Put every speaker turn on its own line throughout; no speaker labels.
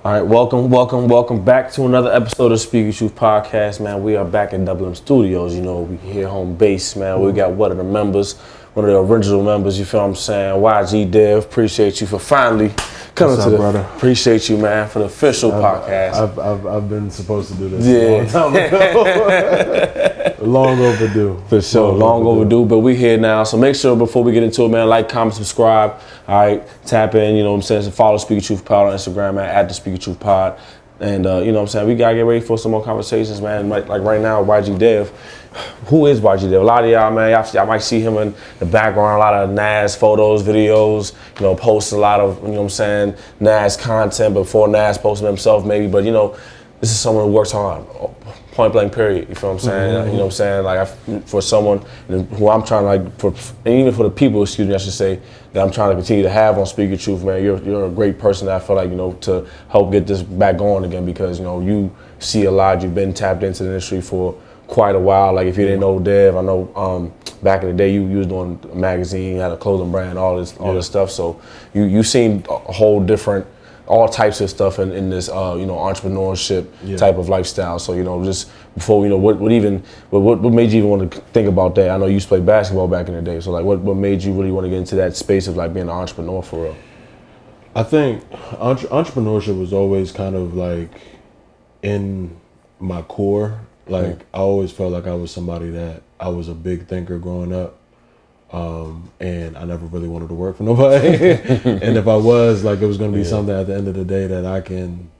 All right, welcome back to another episode of Speak Your Truth Podcast, man. We are back in Dublin Studios. You know, we here home base, man. We got one of the members, one of the original members, you feel what I'm saying? YG Dev, appreciate you for finally coming to the,
brother?
Appreciate you, man, for the official podcast.
I've been supposed to do this a long time ago. Long overdue.
For sure, long overdue, but we here now. So make sure before we get into it, man, like, comment, subscribe. All right, tap in, you know what I'm saying? So follow Speak Your Truth Pod on Instagram, man, at the Speak Your Truth Pod. And you know what I'm saying? We gotta get ready for some more conversations, man. Like right now, YG Dev. Who is YG Dev? A lot of y'all, man, y'all might see him in the background, a lot of Nast photos, videos, you know, posts a lot of, you know what I'm saying, Nast content before Nast posted himself maybe. But, you know, this is someone who works hard. Point blank period, you feel what I'm saying? Mm-hmm. You know what I'm saying? Like for someone who I'm trying to and even for the people, excuse me, I should say, that I'm trying to continue to have on Speak Your Truth, man, you're a great person that I feel like, you know, to help get this back going again because, you know, you see a lot, you've been tapped into the industry for quite a while. Like if you didn't know Dev, I know back in the day you was doing a magazine, you had a clothing brand, all this stuff. So you seen a whole different, all types of stuff in this, you know, entrepreneurship type of lifestyle. So, you know, just before, you know, what made you even want to think about that? I know you used to play basketball back in the day. So, like, what made you really want to get into that space of, like, being an entrepreneur for real?
I think entrepreneurship was always kind of, like, in my core. Like, I always felt like I was somebody that I was a big thinker growing up. And I never really wanted to work for nobody. And if I was, like, it was going to be something at the end of the day that I can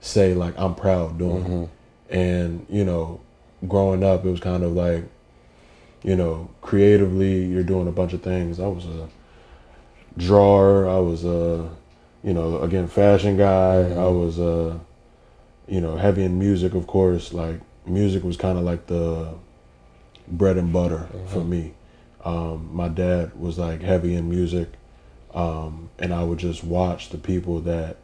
say, like, I'm proud doing. Mm-hmm. And, you know, growing up, it was kind of like, you know, creatively, you're doing a bunch of things. I was a drawer. I was a, you know, again, fashion guy. Mm-hmm. I was a, you know, heavy in music, of course. Like, music was kind of like the bread and butter for me. My dad was like heavy in music, and I would just watch the people that,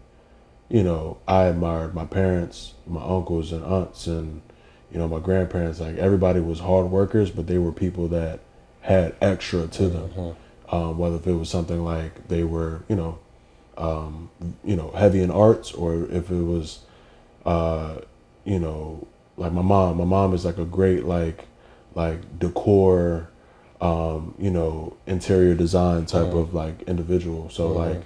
you know, I admired. My parents, my uncles and aunts, and, you know, my grandparents. Like, everybody was hard workers, but they were people that had extra to them. Whether if it was something like they were, you know, heavy in arts, or if it was, you know, like my mom. My mom is like a great like decor. You know, interior design type of like individual. So like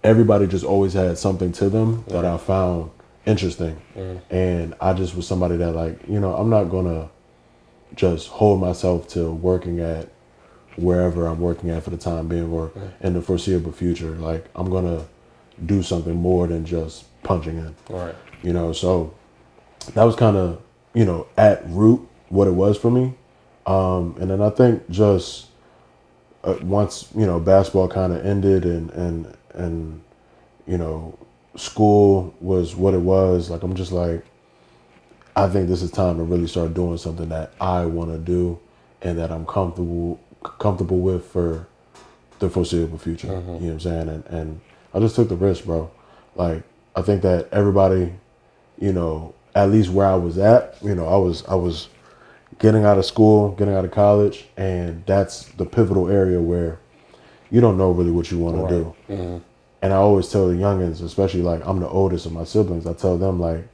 everybody just always had something to them that I found interesting. And I just was somebody that, like, you know, I'm not gonna just hold myself to working at wherever I'm working at for the time being or in the foreseeable future. Like, I'm gonna do something more than just punching in. Right. You know, so that was kind of, you know, at root what it was for me. And then I think just once, you know, basketball kind of ended and, you know, school was what it was, like, I'm just like, I think this is time to really start doing something that I want to do and that I'm comfortable with for the foreseeable future. You know what I'm saying? And I just took the risk, bro. Like, I think that everybody, you know, at least where I was at, you know, I was getting out of school, getting out of college, and that's the pivotal area where you don't know really what you want to do. Mm-hmm. And I always tell the youngins, especially, like, I'm the oldest of my siblings, I tell them, like,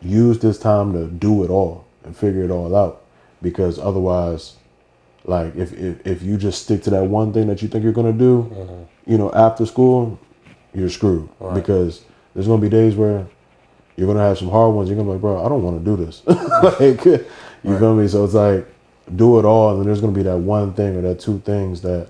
use this time to do it all and figure it all out. Because otherwise, like, if you just stick to that one thing that you think you're going to do, you know, after school, you're screwed. Right. Because there's going to be days where you're going to have some hard ones. You're going to be like, bro, I don't want to do this. Like, you feel me? So it's like, do it all, and then there's gonna be that one thing or that two things that,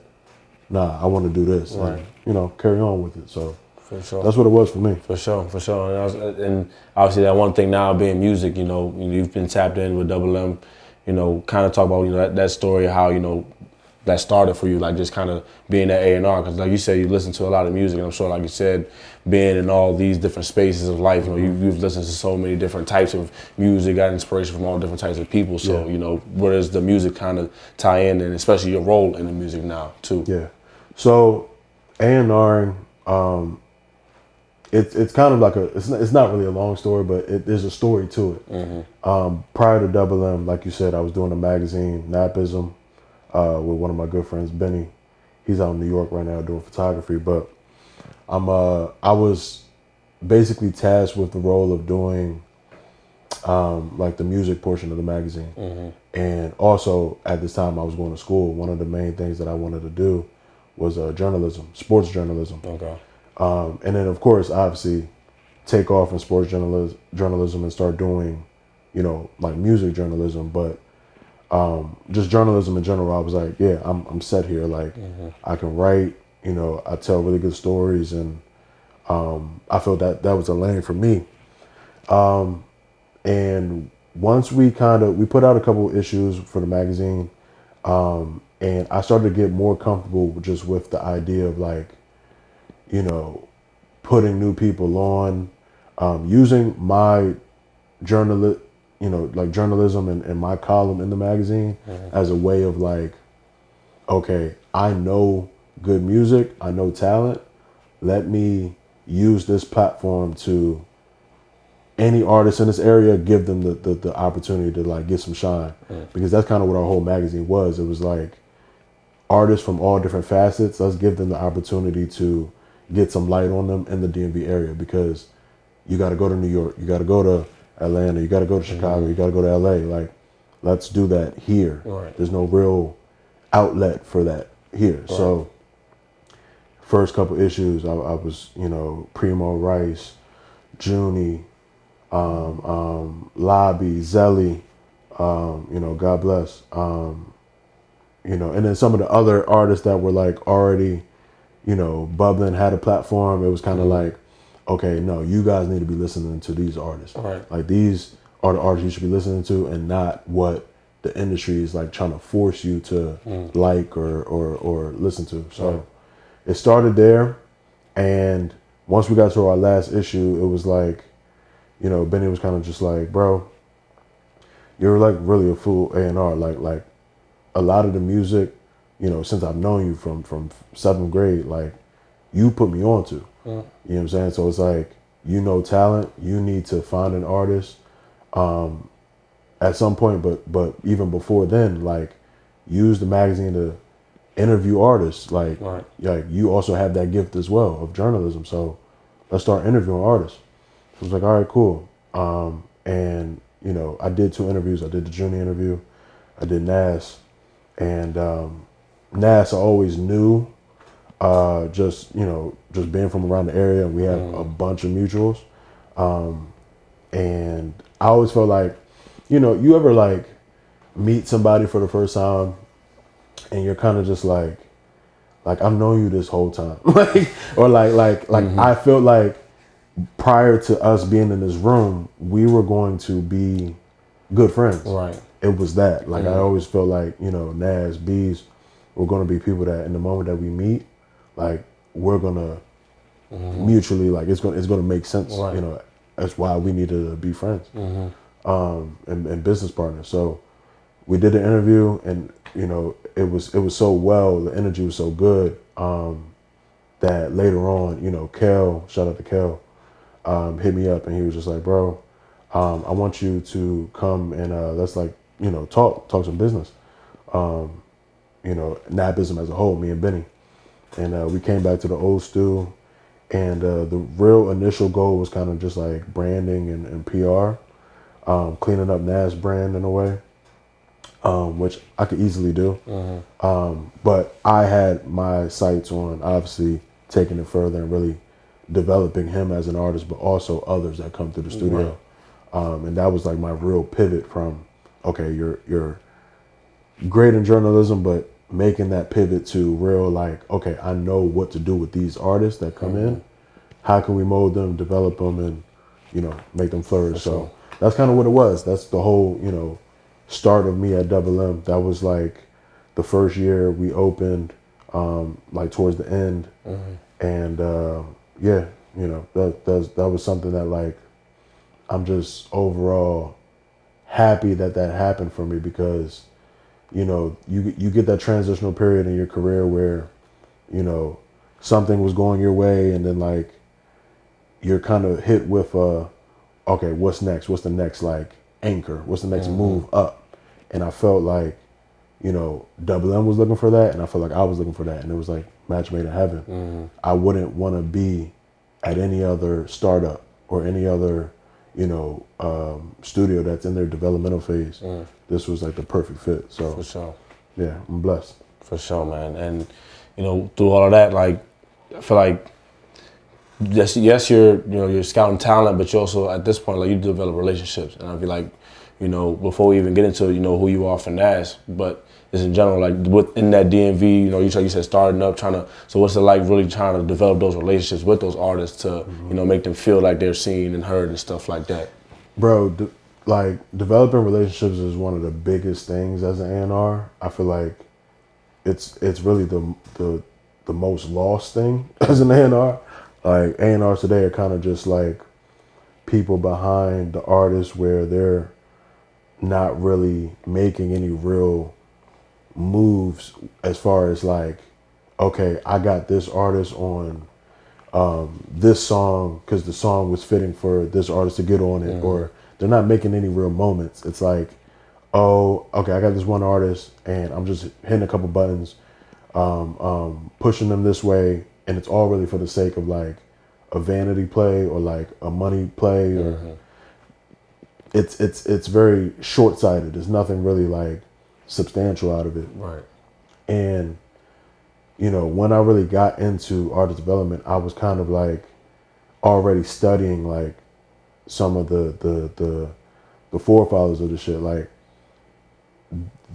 nah, I want to do this, and, you know, carry on with it. So for sure, that's what it was for me. For sure. And obviously that one thing now being music, you know, you've been tapped in with Double M, you know, kind of talk about, you know, that story of how, you know, that started for you, like, just kind of being that A&R, because like you said, you listen to a lot of music, and I'm sure, like you said, being in all these different spaces of life, you know, you've listened to so many different types of music, got inspiration from all different types of people. So, you know, where does the music kind of tie in, and especially your role in the music now too? Yeah. So A&R, it's kind of like it's not really a long story, but there's a story to it. Prior to Double M, like you said, I was doing a magazine, Napism, with one of my good friends, Benny. He's out in New York right now doing photography, but I was basically tasked with the role of doing like the music portion of the magazine. And also at this time I was going to school. One of the main things that I wanted to do was journalism, sports journalism.
Okay.
And then of course, obviously, take off in sports journalism and start doing, you know, like music journalism. But just journalism in general, I was like, yeah, I'm set here. Like, I can write, you know, I tell really good stories, and I felt that that was a lane for me. And once we put out a couple issues for the magazine, and I started to get more comfortable just with the idea of like, you know, putting new people on, using my journalism and my column in the magazine as a way of like, okay, I know good music, I know talent. Let me use this platform to any artist in this area, give them the opportunity to like get some shine. Because that's kind of what our whole magazine was. It was like artists from all different facets. Let's give them the opportunity to get some light on them in the DMV area, because you got to go to New York, you got to go to Atlanta, you got to go to Chicago, you got to go to LA. Like, let's do that here.
Right.
There's no real outlet for that here. Right. So first couple issues, I was, you know, Primo Rice, Junie, Lobby, Zelly, you know, God bless, you know, and then some of the other artists that were like already, you know, bubbling, had a platform. It was kind of like, okay, no, you guys need to be listening to these artists.
Right.
Like, these are the artists you should be listening to, and not what the industry is like trying to force you to like or listen to. So it started there, and once we got to our last issue, it was like, you know, Benny was kind of just like, bro, you're like really a full A&R. Like a lot of the music, you know, since I've known you from 7th grade, like, you put me on to. You know what I'm saying? So it's like, you know, talent, you need to find an artist at some point, but even before then, like, use the magazine to interview artists. Like, like, you also have that gift as well of journalism. So let's start interviewing artists. So I was like, all right, cool. And, you know, I did 2 interviews. I did the Junie interview. I did Nast. And Nast I always knew, just, you know, just being from around the area, and we have a bunch of mutuals. And I always felt like, you know, you ever like meet somebody for the first time and you're kind of just like I've known you this whole time. I felt like prior to us being in this room, we were going to be good friends. Right. It was that. Like, I always felt like, you know, Nast B's were going to be people that in the moment that we meet, like, we're going to mutually, like, it's going to make sense. Right. You know, that's why we needed to be friends and business partners. So we did the interview, and, you know, it was so well, the energy was so good that later on, you know, Kel, shout out to Kel, hit me up, and he was just like, bro, I want you to come and let's, like, you know, talk some business. You know, Napism as a whole, me and Benny. And we came back to the old stew, and the real initial goal was kind of just like branding and PR, cleaning up Nast brand in a way, which I could easily do. But I had my sights on obviously taking it further and really developing him as an artist, but also others that come through the studio. And that was like my real pivot from, okay, you're great in journalism, but making that pivot to real, like, okay, I know what to do with these artists that come in. How can we mold them, develop them, and, you know, make them flourish? So that's kind of what it was. That's the whole, you know, start of me at Double M. That was like the first year we opened, like towards the end. And yeah, you know, that was something that, like, I'm just overall happy that happened for me, because, you know, you get that transitional period in your career where, you know, something was going your way, and then, like, you're kind of hit with okay, what's next? What's the next, like, anchor? What's the next move up? And I felt like, you know, Double M was looking for that, and I felt like I was looking for that, and it was like match made in heaven. I wouldn't want to be at any other startup or any other, studio that's in their developmental phase. This was like the perfect fit. So
For sure.
yeah, I'm blessed.
For sure, man. And, through all of that, like, I feel like, yes, you're scouting talent, but you also, at this point, like, you develop relationships. And I feel like, before we even get into, who you are for Nast, but just in general, like, within that DMV, you said starting up, so what's it like really trying to develop those relationships with those artists to, make them feel like they're seen and heard and stuff like that?
Bro, like, developing relationships is one of the biggest things as an A&R. I feel like it's really the most lost thing as an A&R. Like, A&Rs today are kind of just like people behind the artist where they're not really making any real moves as far as like, okay, I got this artist on this song because the song was fitting for this artist to get on it, or they're not making any real moments. It's like, oh, okay, I got this one artist and I'm just hitting a couple buttons, pushing them this way, and it's all really for the sake of like a vanity play or like a money play, or it's very short-sighted. There's nothing really like substantial out of it.
Right.
And when I really got into artist development, I was kind of like already studying like some of the forefathers of the shit. Like,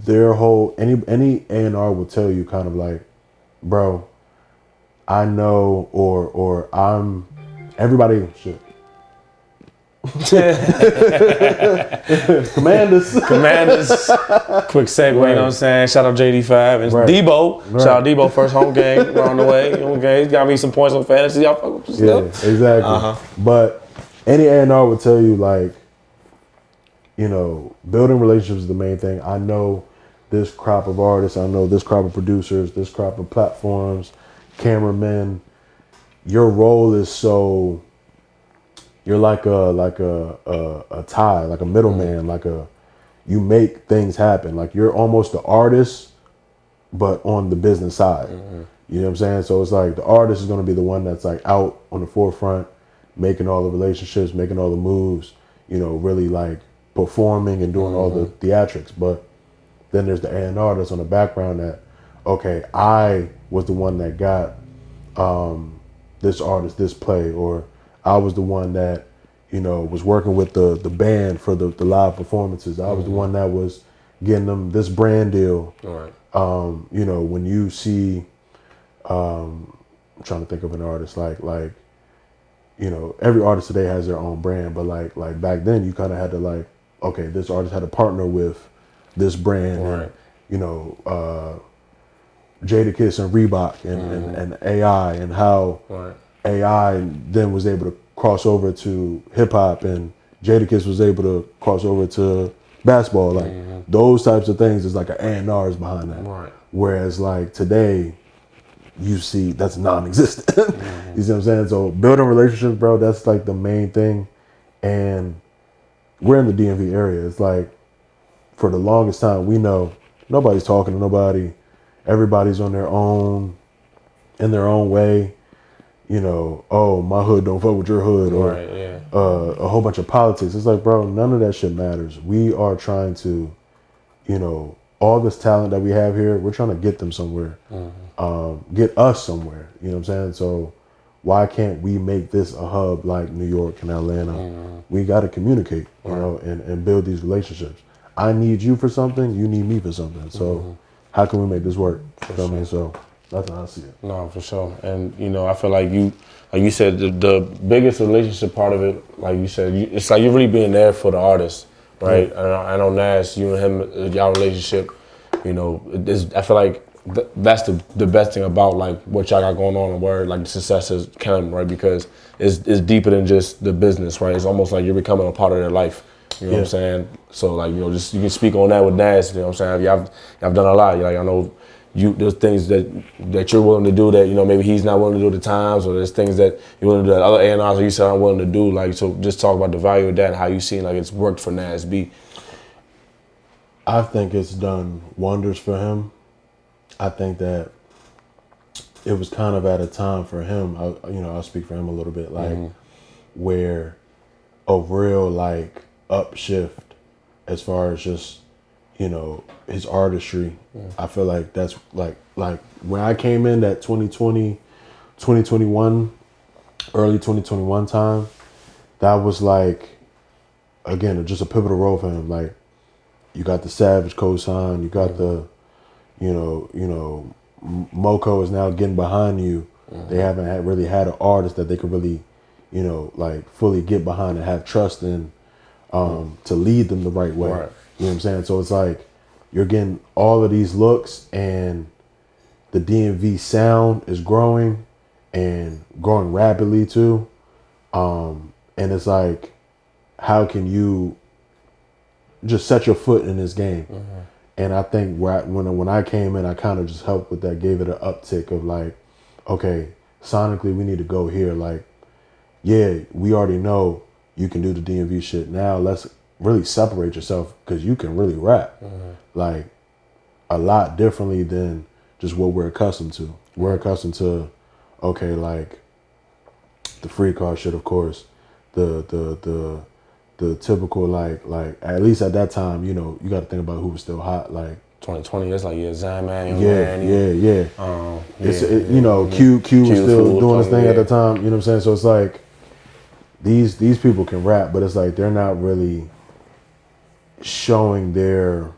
their whole any A&R will tell you kind of like, bro, I know, or I'm everybody shit. Commanders.
Quick segue, you know what I'm saying? Shout out JD5 and
Right.
Debo.
Right.
Shout out Debo, first home game. We're on the way. Okay, he's got me some points on fantasy. Y'all fuck with
Yeah,
stuff.
exactly. But any A&R would tell you like, building relationships is the main thing. I know this crop of artists. I know this crop of producers, this crop of platforms, cameramen. Your role is so, you're like a tie, like a middleman, you make things happen. Like, you're almost the artist, but on the business side. You know what I'm saying? So it's like the artist is going to be the one that's like out on the forefront, making all the relationships, making all the moves, really like performing and doing all the theatrics. But then there's the A&R that's on the background that, okay, I was the one that got this artist this play, or I was the one that, was working with the band for the live performances. I was the one that was getting them this brand deal.
Right.
When you see, I'm trying to think of an artist like, every artist today has their own brand, but like back then you kind of had to like, okay, this artist had to partner with this brand,
Right.
and, Jadakiss and Reebok and AI, and how
Right.
AI then was able to cross over to hip hop, and Jadakiss was able to cross over to basketball. Like, those types of things is like an A&R is behind that.
Right.
Whereas like today, you see that's non-existent. You see what I'm saying? So building relationships, bro, that's like the main thing. And we're in the DMV area. It's like, for the longest time, we know nobody's talking to nobody. Everybody's on their own, in their own way. Oh, my hood don't fuck with your hood, or
Right, yeah.
a whole bunch of politics. It's like, bro, none of that shit matters. We are trying to, all this talent that we have here, we're trying to get them somewhere, get us somewhere. You know what I'm saying? So why can't we make this a hub like New York and Atlanta? We got to communicate, and build these relationships. I need you for something, you need me for something. So how can we make this work? You know what I mean? So that's how I see it.
No, for sure. And, I feel like you said, the biggest relationship part of it, like you said, it's like you're really being there for the artist, right? And I know Nast, you and him, y'all relationship, I feel like that's the best thing about like what y'all got going on, and where like the success is coming, right? Because it's deeper than just the business, right? It's almost like you're becoming a part of their life. You know what I'm saying? So like, just you can speak on that with Nast, you know what I'm saying? Y'all done a lot. Like, I know there's things that you're willing to do that, maybe he's not willing to do at the times, or there's things that you're willing to do that other A&Rs you said aren't willing to do. Like, so just talk about the value of that and how you seen like it's worked for Nast B.
I think it's done wonders for him. I think that it was kind of at a time for him. I'll speak for him a little bit, like where a real like upshift as far as just his artistry. I feel like that's like when I came in that 2020, 2021, early 2021 time, that was like, again, just a pivotal role for him. Like, you got the Savage cosign, you got the, Moko is now getting behind you. They haven't really had an artist that they could really, like fully get behind and have trust in, to lead them the right way.
Right.
You know what I'm saying? So it's like you're getting all of these looks, and the DMV sound is growing and growing rapidly too. And it's like, how can you just set your foot in this game? And I think when I came in, I kind of just helped with that, gave it an uptick of like, okay, sonically we need to go here. Like, yeah, we already know you can do the DMV shit. Now let's really separate yourself, because you can really rap like a lot differently than just what we're accustomed to. We're accustomed to, okay, like the free car shit, of course, the typical like at least at that time, you got to think about who was still hot, like
2020. It's like Zaman,
It's Q was still doing his thing at the time. You know what I'm saying? So it's like these people can rap, but it's like they're not really showing their,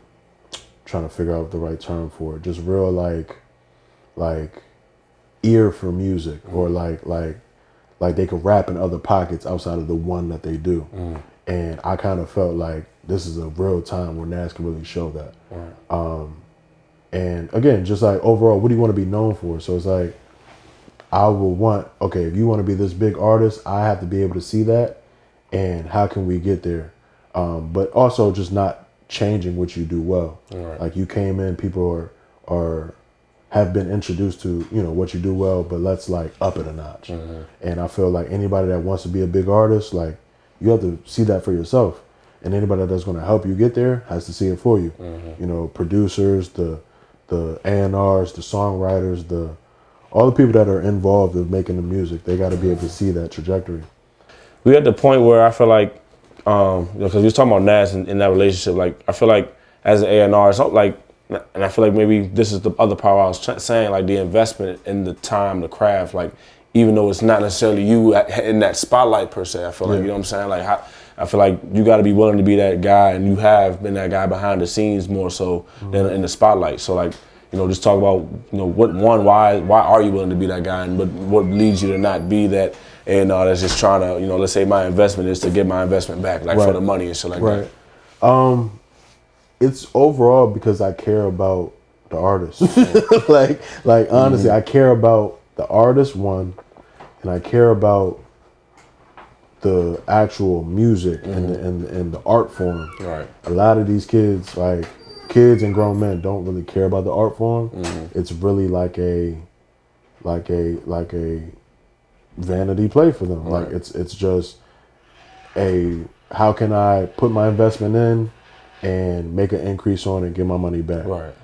trying to figure out the right term for it, just real like ear for music, or like they could rap in other pockets outside of the one that they do. And I kind of felt like this is a real time where Nast can really show that. And again, just like overall, what do you want to be known for? So it's like, I will want, okay, if you want to be this big artist, I have to be able to see that, and how can we get there? But also just not changing what you do well. Like, you came in, people are have been introduced to, what you do well, but let's like up it a notch. And I feel like anybody that wants to be a big artist, like, you have to see that for yourself. And anybody that's going to help you get there has to see it for you. Producers, the A&Rs, the songwriters, all the people that are involved in making the music, they got to be able to see that trajectory.
We at the point where I feel like, because we was talking about Nast in that relationship, like, I feel like as an A&R, it's not like, and I feel like maybe this is the other part I was saying, like the investment in the time, the craft, like, even though it's not necessarily you in that spotlight per se, I feel like, you know what I'm saying? Like, I feel like you got to be willing to be that guy, and you have been that guy behind the scenes more so than in the spotlight. So like, just talk about, why are you willing to be that guy, and what leads you to not be that, and that's just trying to, let's say my investment is to get my investment back, like for the money and shit like that.
It's overall because I care about the artist. like honestly, I care about the artist, one, and I care about the actual music and the art form. Right. A lot of these kids, like kids and grown men, don't really care about the art form. It's really like a vanity play for them. Right. Like it's just how can I put my investment in and make an increase on it and get my money back. Right.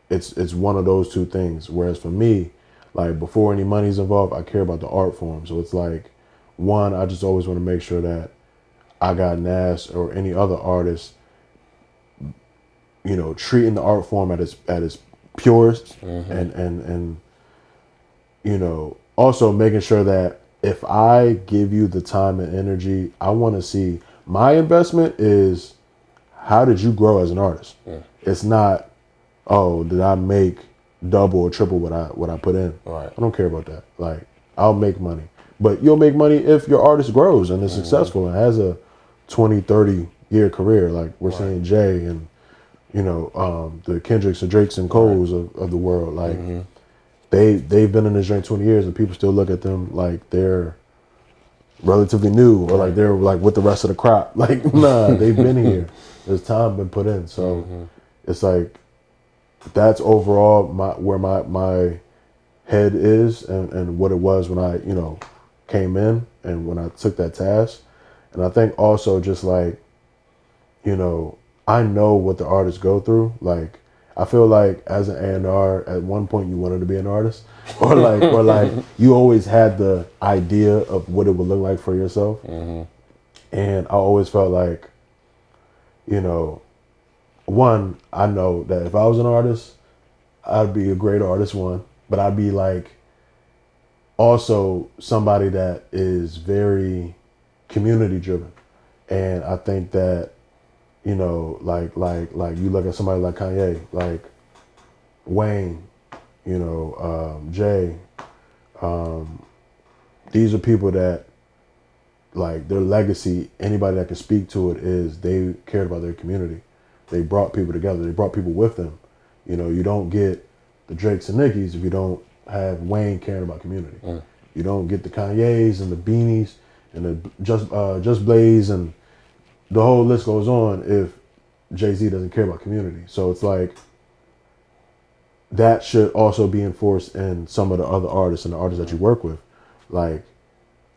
It's one of those two things. Whereas for me, like before any money's involved, I care about the art form. So it's like, one, I just always want to make sure that I got Nast or any other artist, treating the art form at its purest, and also making sure that if I give you the time and energy, I want to see my investment is, how did you grow as an artist? It's not, oh, did I make double or triple what I put in? Right. I don't care about that. Like, I'll make money. But you'll make money if your artist grows and is successful and has a 20, 30 year career. Like we're seeing Jay and, the Kendricks and Drakes and Coles of the world. Like they've been in this joint 20 years and people still look at them like they're relatively new, or like they're like with the rest of the crop. Like, nah, they've been here. There's time been put in. So it's like, that's overall where my head is, and what it was when I, came in and when I took that task. And I think also just like, I know what the artists go through. Like, I feel like as an A&R, at one point you wanted to be an artist, or like you always had the idea of what it would look like for yourself. And I always felt like, you know, one, I know that if I was an artist, I'd be a great artist, one, but I'd be like also somebody that is very community driven. And I think that, you know, like you look at somebody like Kanye, like Wayne, you know, Jay, these are people that, like, their legacy, anybody that can speak to it, is they cared about their community. They brought people together. They brought people with them. You know, you don't get the Drakes and Nickies if you don't have Wayne caring about community. You don't get the Kanyes and the Beanies and the Just Blaze and the whole list goes on if Jay-Z doesn't care about community. So it's like that should also be enforced in some of the other artists and the artists that you work with. Like,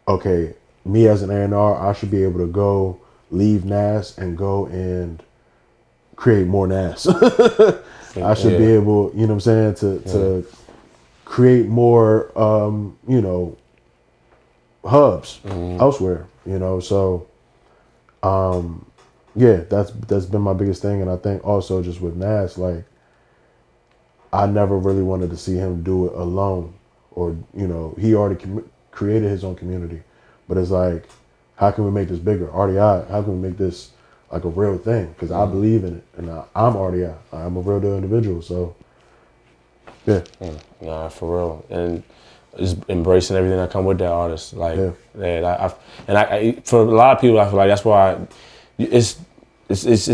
okay, me as an A&R, I should be able to go leave Nast and go and create more Nast. I should be able, you know what I'm saying, to create more, you know, hubs elsewhere, you know. So, yeah, that's been my biggest thing. And I think also just with Nast, like, I never really wanted to see him do it alone, or, you know, he already created his own community. But it's like, how can we make this bigger? RDI, how can we make this like a real thing? Because I believe in it, and I'm RDI. I'm a real deal individual. So, yeah.
Nah, for real. And just embracing everything that come with that artist. Like, I for a lot of people, I feel like that's why it's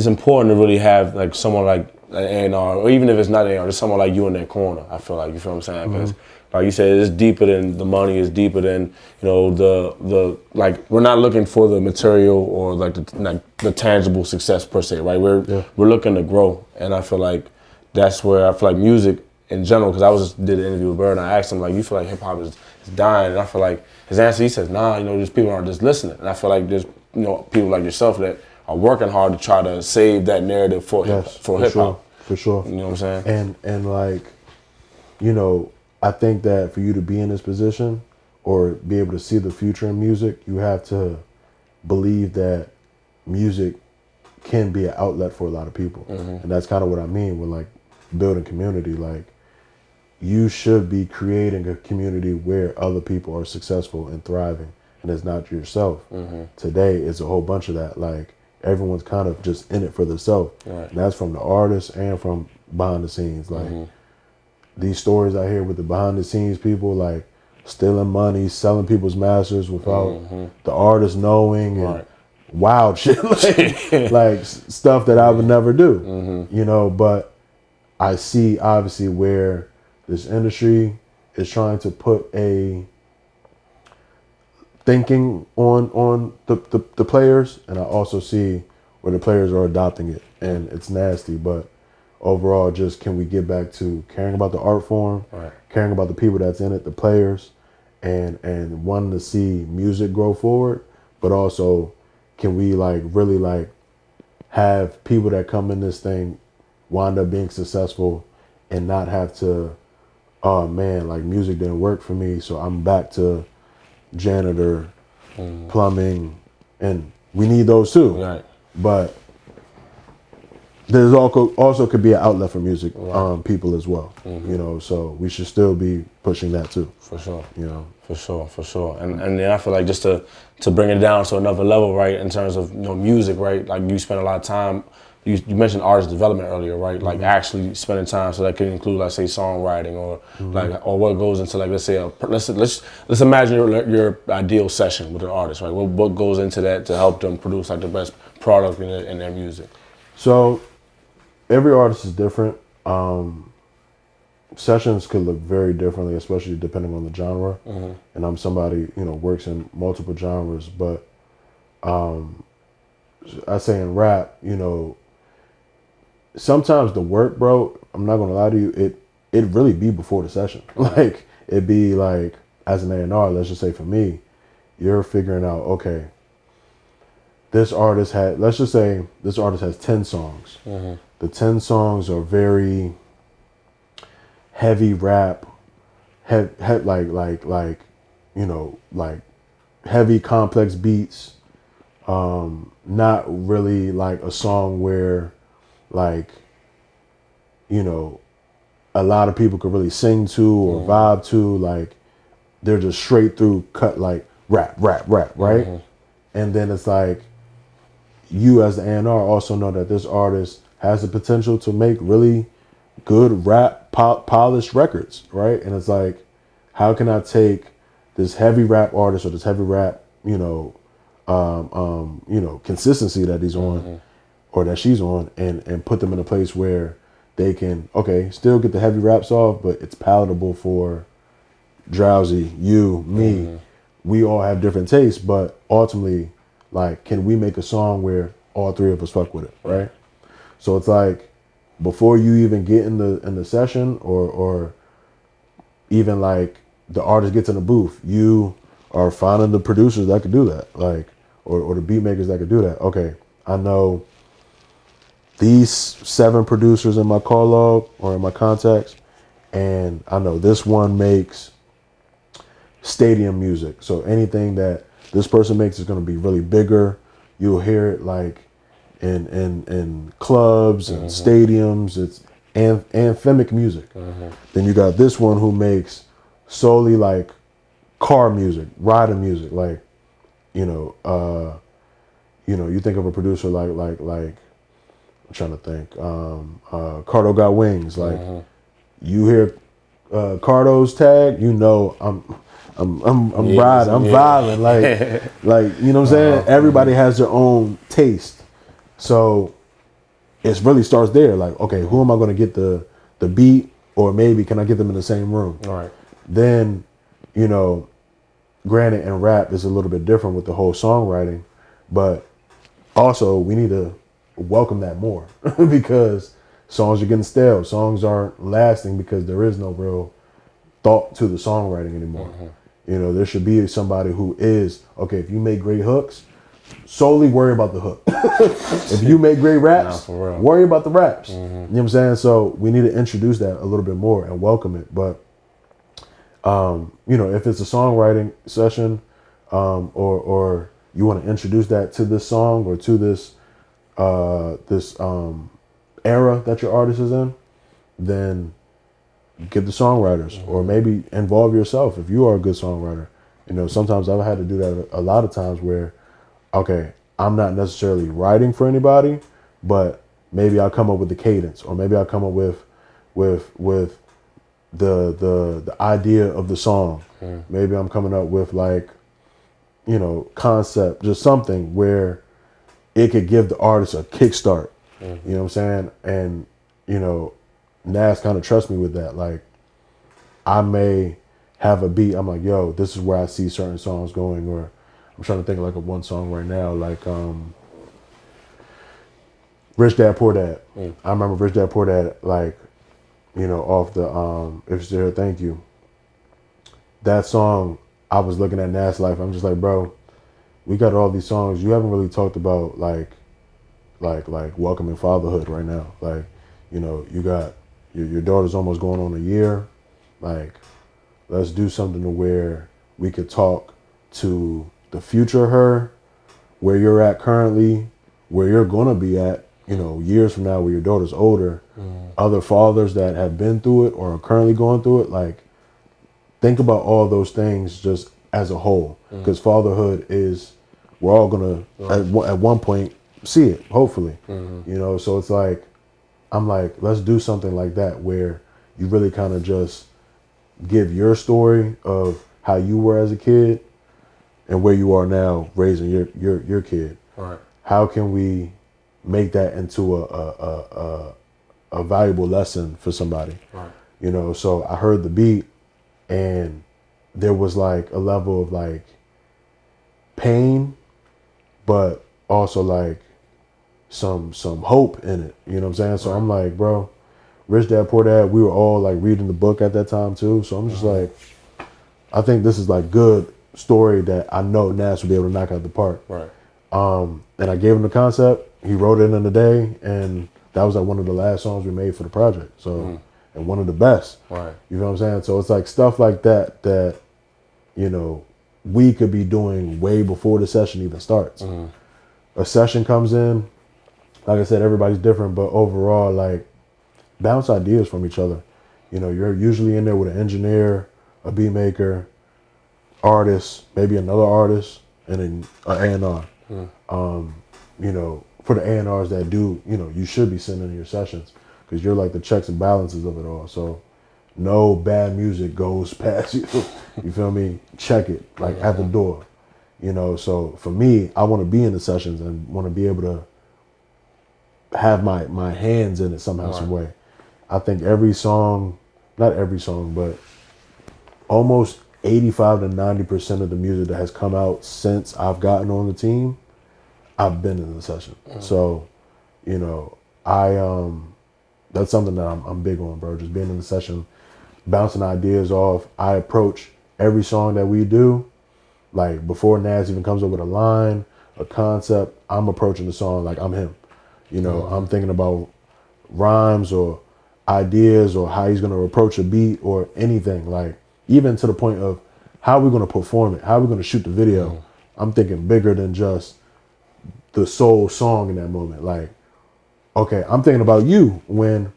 important to really have like someone like an A&R, or even if it's not A&R, just someone like you in their corner. I feel like, you feel what I'm saying? Because like you said, it's deeper than the money. It's deeper than, you know, the like, we're not looking for the material or like the tangible success per se, right? We're looking to grow, and I feel like that's where I feel like music in general. Because did an interview with Bird, and I asked him, like, you feel like hip hop is dying? And I feel like his answer, he says, nah, you know, just people aren't just listening. And I feel like there's, you know, people like yourself that are working hard to try to save that narrative for hip hop.
For sure.
You know what I'm saying?
And like, you know, I think that for you to be in this position or be able to see the future in music, you have to believe that music can be an outlet for a lot of people. And that's kind of what I mean with like building community. Like, you should be creating a community where other people are successful and thriving, and it's not yourself. Today, it's a whole bunch of that. Like, everyone's kind of just in it for themselves. And that's from the artists and from behind the scenes. Like, these stories I hear with the behind the scenes people, like stealing money, selling people's masters without the artist knowing, and wild shit, like stuff that I would never do, you know. But I see obviously where this industry is trying to put a thinking on the players, and I also see where the players are adopting it, and it's nasty. But overall, just can we get back to caring about the art form, caring about the people that's in it, the players, and wanting to see music grow forward, but also can we like really like have people that come in this thing wind up being successful and not have to, oh man, like music didn't work for me, so I'm back to janitor, plumbing, and we need those too. But there's also could be an outlet for music people as well, you know, so we should still be pushing that too.
For sure.
You know.
For sure. And then I feel like just to bring it down to another level, right, in terms of, you know, music, right, like you spend a lot of time, you mentioned artist development earlier, right, like actually spending time, so that could include, like, say, songwriting, or like, or what goes into, like, let's say, let's imagine your ideal session with an artist, right, what goes into that to help them produce like the best product in their music?
So every artist is different. Sessions could look very differently, especially depending on the genre. And I'm somebody, you know, works in multiple genres, but I say in rap, you know, sometimes the work, bro, I'm not gonna lie to you, it really be before the session. Like, it be like, as an A&R, let's just say for me, you're figuring out, okay, this artist had, let's just say this artist has 10 songs. The 10 songs are very heavy rap, like, you know, like heavy complex beats. Not really like a song where like, you know, a lot of people could really sing to or vibe to. Like, they're just straight through cut, like rap, right? And then it's like, you as the A&R also know that this artist has the potential to make really good rap, polished records, right? And it's like, how can I take this heavy rap artist or this heavy rap, you know, consistency that he's on or that she's on, and put them in a place where they can, okay, still get the heavy raps off, but it's palatable for Drowsy, you, me. We all have different tastes, but ultimately, like, can we make a song where all three of us fuck with it, right? So it's like, before you even get in the session, or even like the artist gets in the booth, you are finding the producers that could do that, like, or the beat makers that could do that. Okay, I know these 7 producers in my call log or in my contacts, and I know this one makes stadium music. So anything that this person makes is going to be really bigger. You'll hear it like in clubs and stadiums. It's anthemic music. Then you got this one who makes solely like car music, rider music. Like, you think of a producer like I'm trying to think. Cardo Got Wings. Like, you hear Cardo's tag, you know I'm riding, I'm vibing, like you know what I'm saying? Everybody has their own taste. So it really starts there. Like, okay, who am I gonna get the beat, or maybe can I get them in the same room?
All right.
Then, you know, granted, in rap is a little bit different with the whole songwriting, but also we need to welcome that more because songs are getting stale. Songs aren't lasting because there is no real thought to the songwriting anymore. You know, there should be somebody who is, okay, if you make great hooks, solely worry about the hook. If you make great raps, worry about the raps. You know what I'm saying? So we need to introduce that a little bit more and welcome it. But, you know, if it's a songwriting session, or you want to introduce that to this song or to this era that your artist is in, then get the songwriters, or maybe involve yourself if you are a good songwriter. You know, sometimes I've had to do that a lot of times where, okay, I'm not necessarily writing for anybody, but maybe I'll come up with the cadence, or maybe I'll come up with the idea of the song. Maybe I'm coming up with, like, you know, concept, just something where it could give the artist a kickstart. You know what I'm saying? And, you know, Nast kind of trusts me with that. Like, I may have a beat, I'm like, yo, this is where I see certain songs going, or I'm trying to think of like a one song right now, like Rich Dad Poor Dad. I remember Rich Dad Poor Dad, like, you know, off the If You're There, Thank You. That song, I was looking at Nast's life, I'm just like, bro, we got all these songs, you haven't really talked about like welcoming fatherhood right now. Like, you know, you got your daughter's almost going on a year. Like, let's do something to where we could talk to the future her, where you're at currently, where you're gonna be at, you know, years from now, where your daughter's older. Other fathers that have been through it or are currently going through it. Like, think about all those things just as a whole, because fatherhood is, we're all gonna at one point see it, hopefully. You know, so it's like, I'm like, let's do something like that where you really kind of just give your story of how you were as a kid and where you are now raising your kid.
Right.
How can we make that into a valuable lesson for somebody?
Right.
You know, so I heard the beat and there was like a level of like pain, but also like some hope in it. You know what I'm saying? So I'm like, bro, Rich Dad Poor Dad, we were all like reading the book at that time too. So I'm just like, I think this is like good story that I know Nast will be able to knock out the park.
Right.
And I gave him the concept. He wrote it in a day, and that was like one of the last songs we made for the project. So, and one of the best.
Right.
You know what I'm saying? So it's like stuff like that that, you know, we could be doing way before the session even starts. A session comes in, like I said, everybody's different, but overall, like, bounce ideas from each other. You know, you're usually in there with an engineer, a beat maker, artist, maybe another artist, and then an A&R. You know, for the A&Rs that do, you know, you should be sending in your sessions because you're like the checks and balances of it all. So no bad music goes past you. You feel me? Check it, like at the door. You know, so for me, I want to be in the sessions and want to be able to have my hands in it somehow, some way. I think every song, not every song, but almost 85 to 90% of the music that has come out since I've gotten on the team, I've been in the session. So, you know, that's something that I'm big on, bro. Just being in the session, bouncing ideas off. I approach every song that we do, like before Nast even comes up with a line, a concept, I'm approaching the song like I'm him. You know, I'm thinking about rhymes or ideas or how he's going to approach a beat or anything, like even to the point of how we're going to perform it, how we're going to shoot the video. I'm thinking bigger than just the sole song in that moment. Like, okay, I'm thinking about you when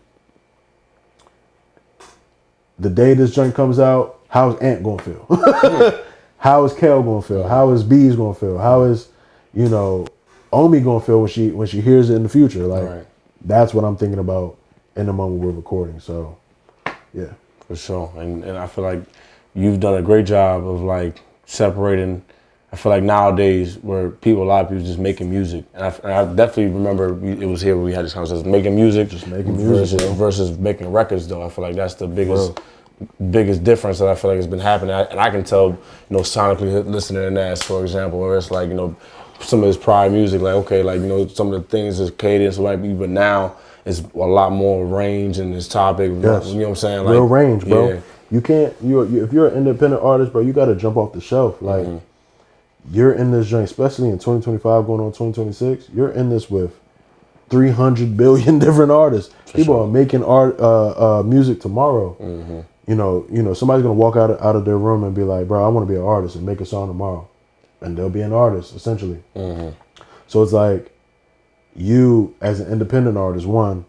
the day this joint comes out, how's Ant going to feel? How is Kel going to feel? How is B's going to feel? How is, you know, Omi going to feel when she hears it in the future? Like, that's what I'm thinking about in the moment we're recording. So, yeah.
For sure. And I feel like you've done a great job of like separating. I feel like nowadays where a lot of people just making music. And I definitely remember it was here when we had this conversation, making music,
just making music
versus making records though. I feel like that's the biggest difference that I feel like has been happening. And I can tell, you know, sonically listening to Nast, for example, where it's like, you know, some of his prior music, like, okay, like, you know, some of the things is cadence, right? But now it's a lot more range in this topic.
Yes.
You know what I'm saying? Like,
real range, bro.
Yeah.
You can't, if you're an independent artist, bro, you got to jump off the shelf. Like, you're in this joint, especially in 2025 going on 2026, you're in this with 300 billion different artists. People are making music tomorrow. You know, somebody's gonna walk out of their room and be like, bro, I want to be an artist and make a song tomorrow. And they'll be an artist, essentially. So it's like, you as an independent artist, one,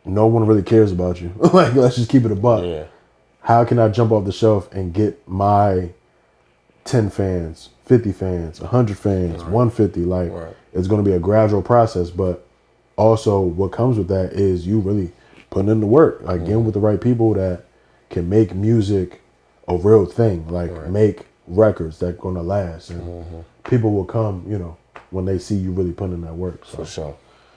no one really cares about you. Like, let's just keep it a buck.
Yeah.
How can I jump off the shelf and get my 10 fans, 50 fans, 100 fans, 150? Like, it's going to be a gradual process, but also what comes with that is you really putting in the work, like getting with the right people that can make music a real thing, like make records that going to last, and people will come, you know, when they see you really putting in that work. So.
For sure.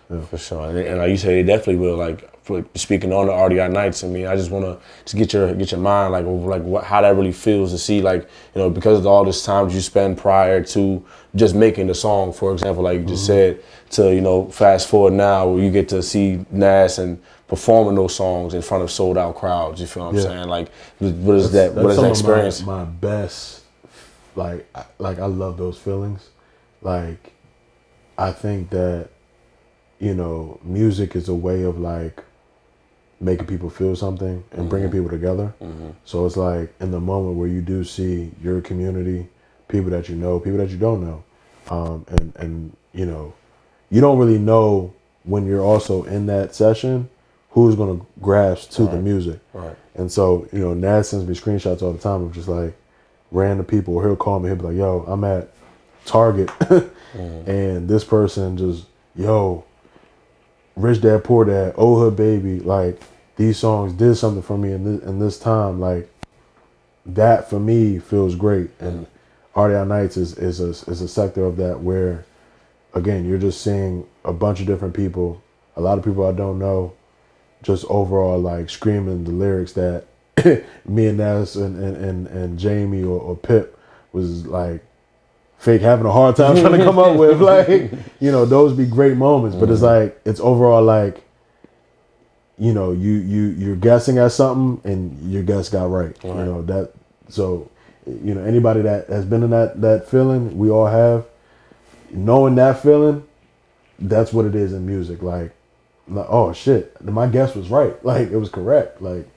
Yeah. For sure. And like you said, they definitely will. Like, for speaking on the RDI nights, I mean, I just want to just get your mind like over like what, how that really feels to see, like, you know, because of all this time you spend prior to just making the song, for example, like you just said, to, you know, fast forward now where you get to see Nast and performing those songs in front of sold out crowds. You feel what I'm saying? Like, what is that experience?
My best, like I love those feelings. Like, I think that, you know, music is a way of like making people feel something and bringing people together. So it's like in the moment where you do see your community, people that you know, people that you don't know, and you know, you don't really know when you're also in that session who's gonna grasp to the music. And so, you know, Nast sends me screenshots all the time of just like random people. He'll call me, he'll be like, yo, I'm at Target and this person just, yo, Rich Dad Poor Dad, Old Hood Baby, like these songs did something for me in this time. Like, that for me feels great. And RDI Nights is a sector of that where, again, you're just seeing a bunch of different people, a lot of people I don't know, just overall like screaming the lyrics that me and Nast and Jamie or Pip was like fake having a hard time trying to come up with. Like, you know, those be great moments, but it's like, it's overall like, you know, you're guessing at something and your guess got right. You know, that, so, you know, anybody that has been in that feeling, we all have, knowing that feeling, that's what it is in music. Like, oh shit, my guess was right. Like, it was correct. Like,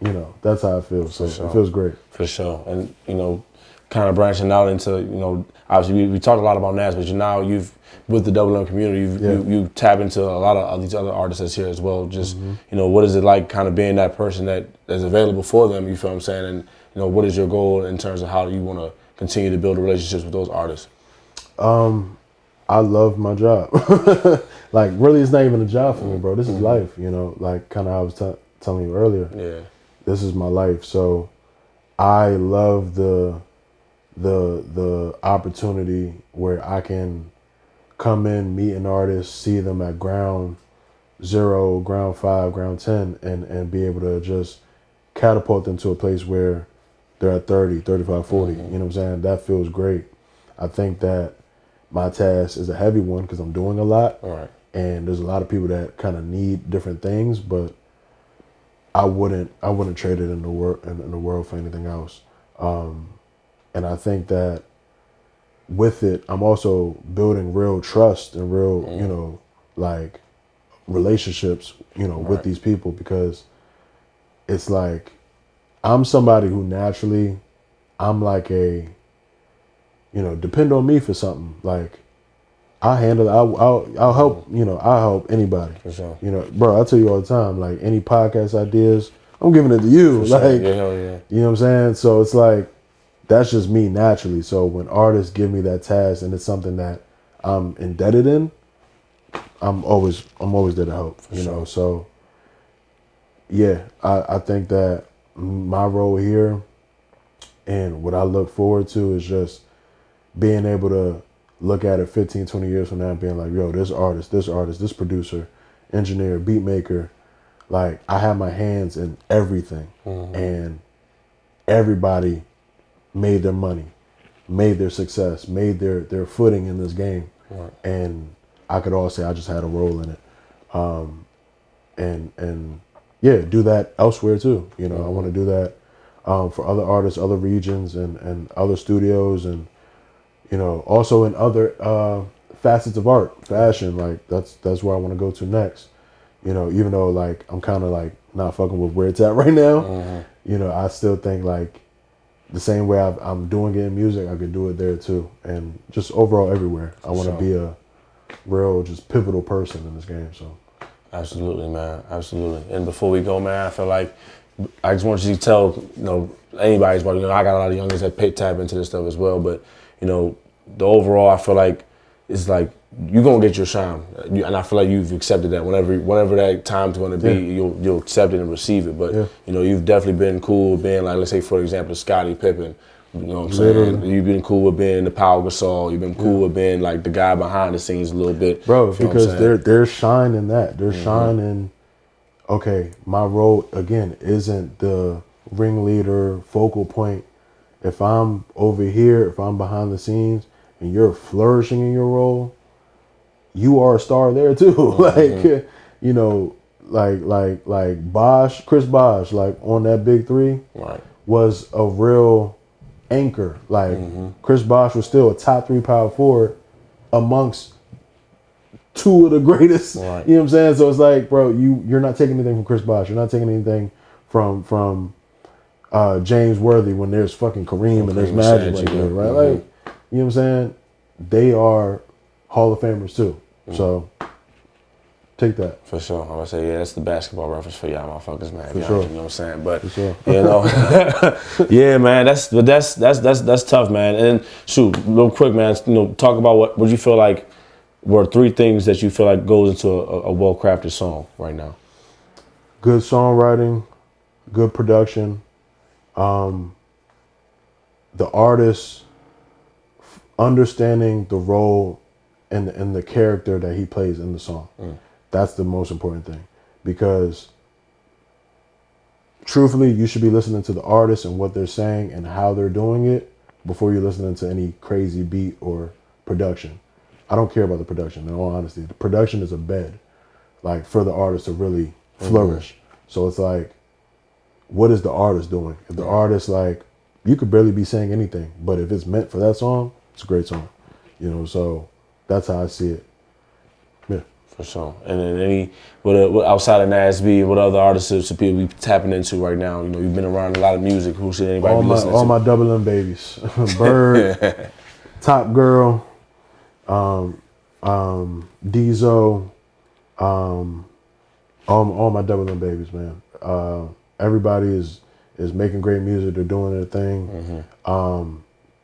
you know, that's how it feels. So
sure.
it feels great.
For sure. And, you know, kind of branching out into, you know, obviously we talked a lot about Nast, but now you've, with the Double M community, you tap into a lot of these other artists that's here as well. Just, you know, what is it like kind of being that person that is available for them, you feel what I'm saying? And, you know, what is your goal in terms of how you want to continue to build relationships with those artists?
I love my job. Like, really, it's not even a job for me, bro. This is life, you know, like kind of I was telling you earlier.
Yeah.
This is my life. So I love the opportunity where I can come in, meet an artist, see them at ground 0, ground 5, ground 10, and be able to just catapult them to a place where they're at 30, 35, 40. You know what I'm saying? That feels great. I think that my task is a heavy one because I'm doing a lot.
All right.
And there's a lot of people that kind of need different things, but I wouldn't trade it in the world for anything else. And I think that with it, I'm also building real trust and real, you know, like relationships, you know, with these people, because it's like I'm somebody who naturally, I'm like a, you know, depend on me for something. Like, I handle it. I'll help, you know, I'll help anybody.
For sure.
You know, bro, I tell you all the time, like, any podcast ideas, I'm giving it to you.
For
like,
sure. Yeah, hell yeah.
You know what I'm saying? So it's like, that's just me naturally. So when artists give me that task and it's something that I'm indebted in, I'm always there to help. You know, so yeah, I think that my role here and what I look forward to is just being able to look at it 15, 20 years from now and being like, yo, this artist, this producer, engineer, beat maker, like, I have my hands in everything. And everybody made their money, made their success, made their footing in this game. And I could all say I just had a role in it. And yeah, do that elsewhere too. You know, I want to do that for other artists, other regions, and other studios, and, you know, also in other facets of art, fashion. Like, that's where I want to go to next. You know, even though, like, I'm kind of like not fucking with where it's at right now. You know, I still think, like, the same way I'm doing it in music, I could do it there too, and just overall everywhere. I want to be a real, just pivotal person in this game. So,
absolutely, man, absolutely. And before we go, man, I feel like I just want you to tell, you know, anybody's about, you know, I got a lot of youngins that tap into this stuff as well, but, you know, the overall, I feel like it's like you're gonna get your shine, and I feel like you've accepted that. Whenever that time's gonna be, you'll accept it and receive it. But you know, you've definitely been cool with being, like, let's say for example, Scottie Pippen. You know what I'm saying? You've been cool with being the Pau Gasol. You've been cool with being, like, the guy behind the scenes a little bit,
bro. Because they're shining that. They're shining. Okay, my role again isn't the ringleader, focal point. If I'm over here, if I'm behind the scenes, and you're flourishing in your role, you are a star there too. Like, you know, like Bosh, Chris Bosh, like on that big three, was a real anchor. Like, Chris Bosh was still a top 3 power forward amongst 2 of the greatest. You know what I'm saying? So it's like, bro, you're not taking anything from Chris Bosh. You're not taking anything from James Worthy when there's fucking Kareem and there's Magic right there, right? Like, you know what I'm saying? They are Hall of Famers too. So take that.
For sure. I'm gonna say, yeah, that's the basketball reference for y'all motherfuckers, man.
For sure.
You know what I'm saying? But
sure.
You know, yeah, man, that's tough, man. And shoot, real quick, man, you know, talk about what you feel like were 3 things that you feel like goes into a well-crafted song right now.
Good songwriting, good production, the artist understanding the role and the character that he plays in the song. That's the most important thing, because truthfully, you should be listening to the artist and what they're saying and how they're doing it before you're listening to any crazy beat or production. I don't care about the production, in all honesty. The production is a bed, like, for the artist to really flourish. So it's like, what is the artist doing? If the artist, like, you could barely be saying anything, but if it's meant for that song, it's a great song. You know, so that's how I see it. Yeah.
For sure. And then what outside of Nast B, what other artists should people be tapping into right now? You know, you've been around a lot of music. Who should anybody be listening to?
All my Double M babies. Bird, Top Girl, Diesel, all my Double M babies, man. Everybody is making great music. They're doing their thing.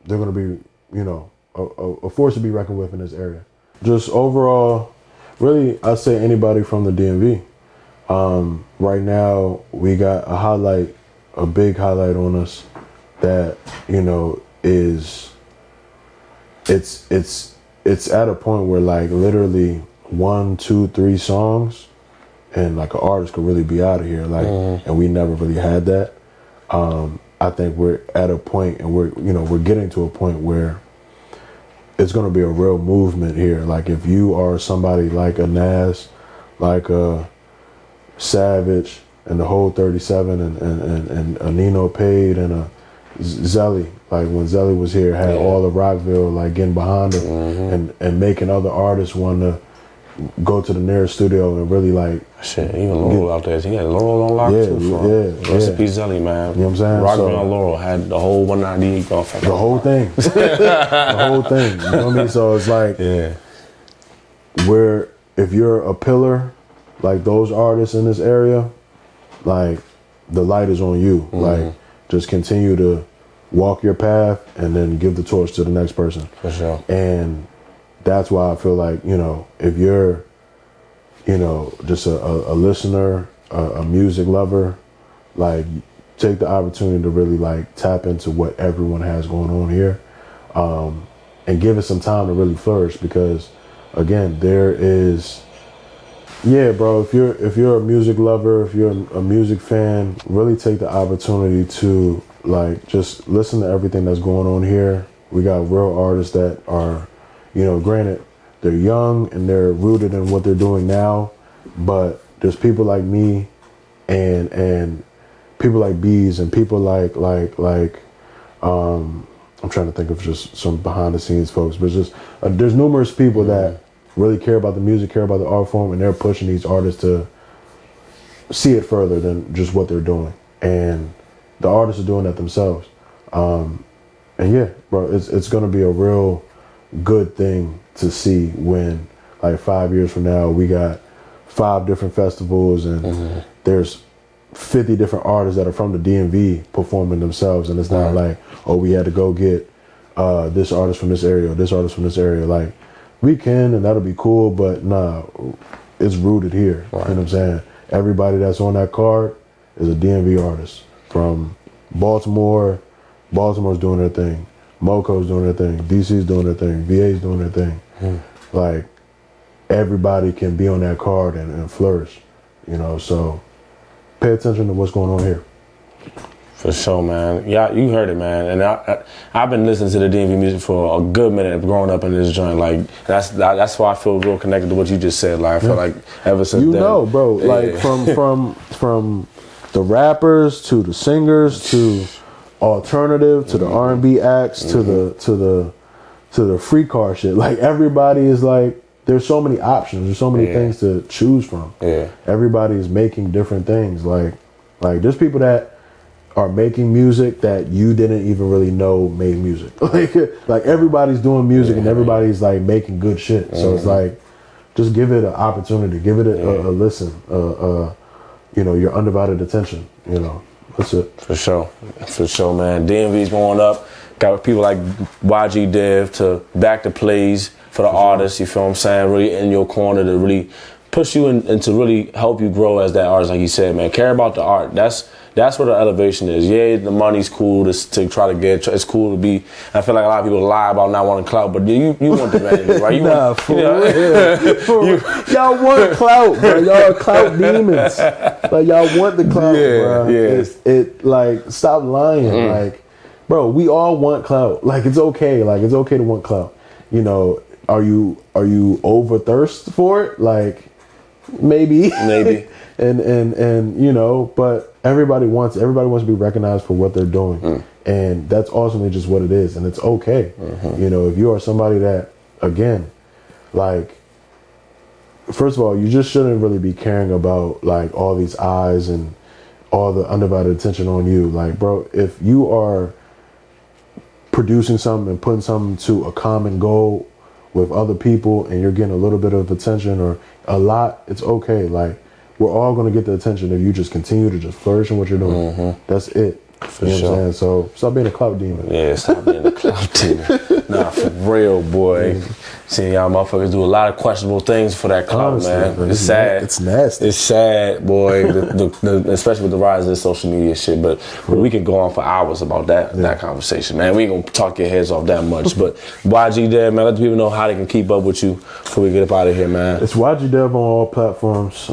They're gonna be, you know, a force to be reckoned with in this area. Just overall, really, I'd say anybody from the DMV. Right now, we got a big highlight on us that, you know, it's at a point where like literally 1, 2, 3 songs and like an artist could really be out of here. Like, and we never really had that. I think we're at a point and we're getting to a point where it's going to be a real movement here. Like if you are somebody like a Nas, like a Savage, and the whole 37, and a Nino Pade, and a Zelly, like when Zelly was here, had all of Rockville like getting behind him, and making other artists want to go to the nearest studio and really like
shit. Even Laurel out there, he had Laurel on lock too. Rest in peace, Zelly, man.
You know what I'm saying?
Rockville and Laurel had the whole 198 off.
The whole thing, the whole thing. You know what I mean? So it's like, if you're a pillar, like those artists in this area, like the light is on you. Like just continue to walk your path and then give the torch to the next person.
For sure.
And that's why I feel like, you know, if you're, you know, just a listener, a music lover, like take the opportunity to really like tap into what everyone has going on here, and give it some time to really flourish, because again, there is, bro, if you're a music lover, if you're a music fan, really take the opportunity to like just listen to everything that's going on here. We got real artists that are, you know, granted, they're young and they're rooted in what they're doing now, but there's people like me and people like Bees and people like I'm trying to think of just some behind the scenes folks, but just there's numerous people that really care about the music, care about the art form, and they're pushing these artists to see it further than just what they're doing. And the artists are doing that themselves. And yeah, bro, it's gonna be a real good thing to see when, like 5 years from now, we got 5 different festivals and there's 50 different artists that are from the DMV performing themselves, and it's not like, oh, we had to go get this artist from this area or this artist from this area. Like, we can, and that'll be cool, but nah, it's rooted here. You know what I'm saying? Everybody that's on that card is a DMV artist. From Baltimore, Baltimore's doing their thing. Moco's doing their thing. DC's doing their thing. VA's doing their thing. Like, everybody can be on that card and flourish, you know, so pay attention to what's going on here.
For sure, man. Yeah, you heard it, man. And I've been listening to the DMV music for a good minute, growing up in this joint. Like that's why I feel real connected to what you just said. Like I feel like ever since then,
know, bro. Like from the rappers to the singers to alternative to the R&B acts to the free car shit. Like everybody is like, there's so many options. There's so many things to choose from. Everybody is making different things. Like there's people that are making music that you didn't even really know made music. like everybody's doing music and everybody's like making good shit. So it's like, just give it an opportunity, give it a listen, you know, your undivided attention, you know. That's it. For sure, man. DMV's going up. Got people like YG Dev to back the plays for the artists, you feel what I'm saying? Really in your corner to really push you and to really help you grow as that artist, like you said, man. Care about the art. That's where the elevation is. Yeah, the money's cool to try to get. It's cool to be. I feel like a lot of people lie about not wanting clout, but you want the vanity, right? Y'all want clout, bro. Y'all are clout demons. Like y'all want the clout, bro. It like, stop lying. Like, bro, we all want clout. Like it's okay. Like it's okay to want clout. You know, are you over thirst for it? Like maybe. and you know, but everybody wants to be recognized for what they're doing, and that's ultimately just what it is, and it's okay. You know, if you are somebody that, again, like, first of all, you just shouldn't really be caring about like all these eyes and all the undivided attention on you. Like, bro, if you are producing something and putting something to a common goal with other people and you're getting a little bit of attention or a lot, it's okay. Like, we're all going to get the attention if you just continue to just flourish in what you're doing. That's it.
For
you know
sure.
what I'm saying? So stop being a clout demon.
Yeah, stop being a clout demon. Nah, for real, boy. See, y'all motherfuckers do a lot of questionable things for that clout,
Honestly,
man.
bro,
It's sad.
It's nasty.
It's sad, boy. Especially with the rise of this social media shit. But we can go on for hours about that conversation, man. We ain't gonna talk your heads off that much. But YG Dev, man, let the people know how they can keep up with you before we get up out of here, man.
It's YG Dev on all platforms.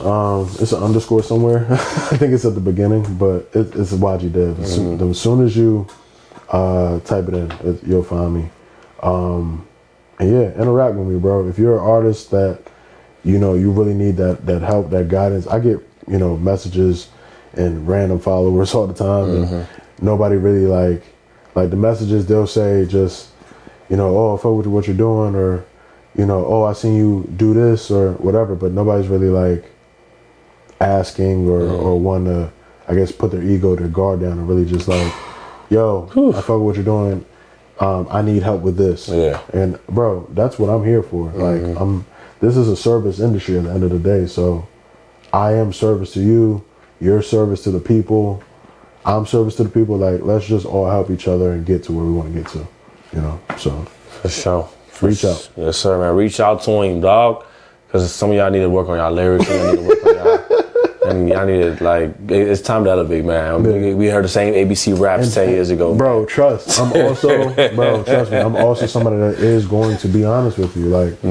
It's an underscore somewhere. I think it's at the beginning, but it's YG Dev. As soon as you type it in, you'll find me. And yeah, interact with me, bro. If you're an artist that, you know, you really need that help, that guidance. I get, you know, messages and random followers all the time. And nobody really like the messages they'll say just, you know, oh, I fuck with what you're doing, or, you know, oh, I seen you do this or whatever, but nobody's really like asking or want to, I guess, put their ego, their guard down and really just like, yo, I fuck with what you're doing. I need help with this.
Yeah.
And bro, that's what I'm here for. Like, this is a service industry at the end of the day. So I am service to you. You're service to the people. I'm service to the people. Like, let's just all help each other and get to where we want to get to, you know? So
For sure.
Reach out.
Yes, sir, man. Reach out to him, dog. Because some of y'all need to work on y'all lyrics. Y'all need to work on y'all. And y'all need to, like, it's time to elevate, man. We heard the same ABC raps 10 years ago.
Bro, trust. I'm also, trust me, I'm also somebody that is going to be honest with you. Like,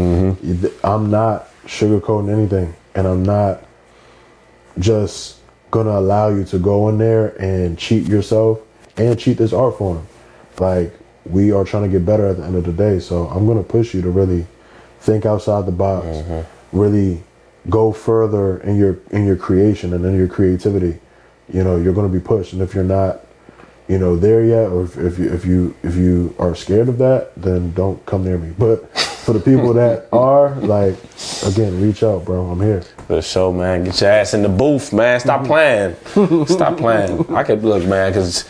I'm not sugarcoating anything. And I'm not just going to allow you to go in there and cheat yourself and cheat this art form. Like, we are trying to get better at the end of the day. So I'm going to push you to really think outside the box, really go further in your creation and in your creativity. You know, you're going to be pushed. And if you're not, you know, there yet, or if you are scared of that, then don't come near me. But for the people that are, like, again, reach out, bro. I'm here.
For sure, man. Get your ass in the booth, man. Stop playing. Stop playing. I could look, man, because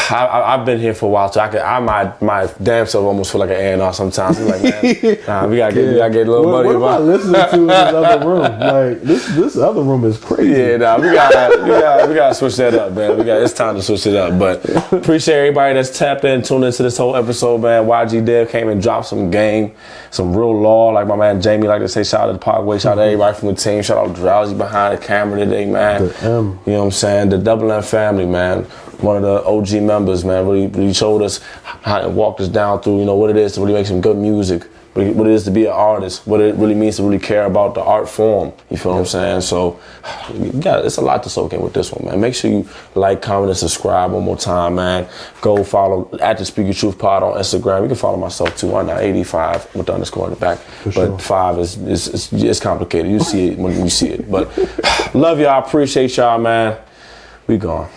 I've been here for a while, so my damn self almost feel like an A&R sometimes. I'm like, man, nah, we gotta get a little buddy.
What am I listening to in this other room? Like, this other room is crazy.
Yeah, nah, we gotta switch that up, man. It's time to switch it up. But appreciate everybody that's tapped in, tuned into this whole episode, man. YG Dev came and dropped some game, some real law, like my man Jamie like to say. Shout out to Parkway, shout out to everybody from the team, shout out to Drowsy behind the camera today, man.
The M.
You know what I'm saying? The Double M family, man. One of the OG members, man, really showed us how to walk us down through, you know, what it is to really make some good music, what it is to be an artist, what it really means to really care about the art form. You feel what I'm saying? So, yeah, it's a lot to soak in with this one, man. Make sure you like, comment, and subscribe one more time, man. Go follow at the Speak Your Truth Pod on Instagram. You can follow myself too. I'm not 85 with the underscore in the back, but 5 is complicated. You see it when you see it. But love y'all, appreciate y'all, man. We gone.